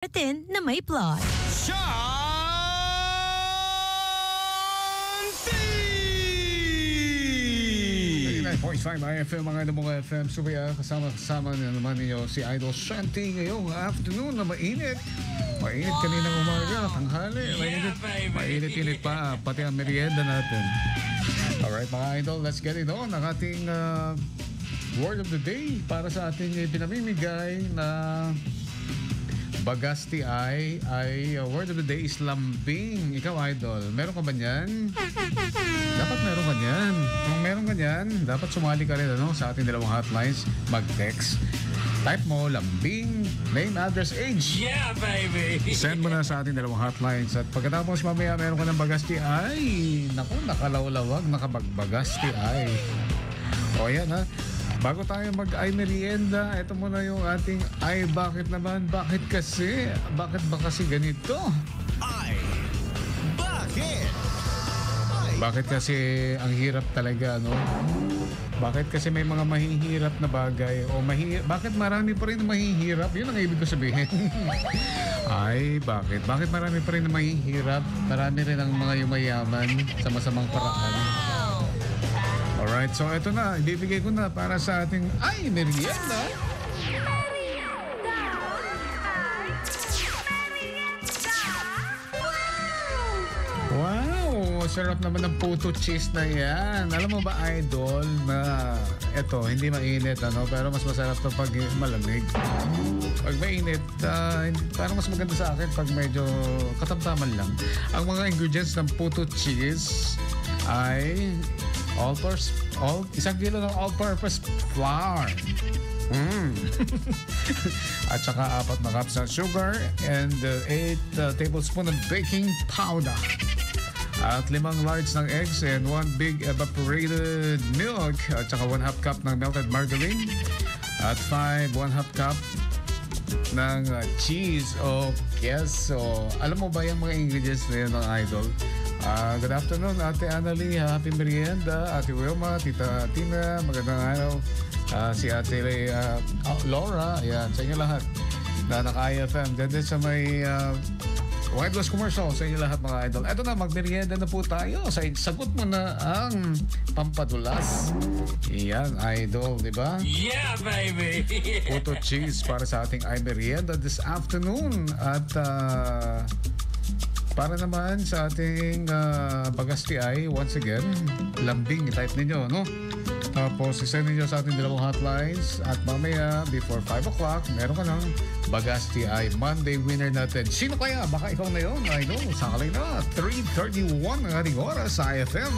natin na may plot. Shanty! 99.5 IFM, mga mga FM. Subaya, kasama na naman ninyo si Idol Shanty ngayong afternoon na mainit. Mainit kaninang umaga, tanghali. Mainit pa, pati ang merienda natin. Alright mga Idol, let's get it on. Ang ating word of the day para sa ating pinamimigay na Bagasti ay word of the day is lambing. Ikaw, Idol, meron ka ba niyan? Dapat meron ka niyan. Kung meron ka niyan, dapat sumali ka rin sa ating dalawang hotlines. Mag-text. Type mo, lambing, name, address, age. Yeah, baby! Send mo na sa ating dalawang hotlines. At pagkatapos mamaya meron ka ng Bagasti ay, naku, nakalawlawag, nakabagbagasti ay. O yan ha. Bago tayo mag-ay merienda, ito muna yung ating ay bakit naman? Bakit kasi? Bakit ba kasi ganito? Ay, bakit? Bakit kasi ang hirap talaga, no? Bakit kasi may mga mahihirap na bagay? O bakit marami pa rin na mahihirap? Yun ang ibig ko sabihin. Ay, bakit? Bakit marami pa rin na mahihirap? Marami rin ang mga yumayaman sa masamang paraan. Alright, so ito na. Ibibigay ko na para sa ating ay merienda. Wow! Sarap naman ng puto cheese na yan. Alam mo ba, Idol, na ito, hindi mainit, pero mas masarap to pag malamig. Pag mainit, parang mas maganda sa akin pag medyo katamtaman lang. Ang mga ingredients ng puto cheese ay isang kilo ng all-purpose flour. At saka 4 na cups ng sugar and 8 tablespoons of baking powder. At 5 large ng eggs and 1 big evaporated milk. At saka 1/2 cup ng melted margarine. At 1/2 cup ng cheese o queso. Alam mo ba yung mga ingredients na yun ng Idol? Good afternoon, Ate Annalie. Happy merienda. Ate Wilma, Tita Tina, magandang araw. Si Ate Laura, ayan, sa inyo lahat na naka-IFM. Then sa may White Loss Commercial, sa inyo lahat mga Idol. Eto na, magmerienda na po tayo. Sagot mo na ang pampadulas. Iyan, Idol, di ba? Yeah, baby! Puto cheese para sa ating ay merienda this afternoon. At para naman sa ating Bagasti ay, once again, lambing, type ninyo, no? Tapos, isend ninyo sa ating dalawang hotlines at mamaya, before 5 o'clock, meron ka ng Bagasti ay Monday winner natin. Sino kaya? Baka ikaw na yun, I know. Sakali na, 3:31 ang ating oras sa IFM.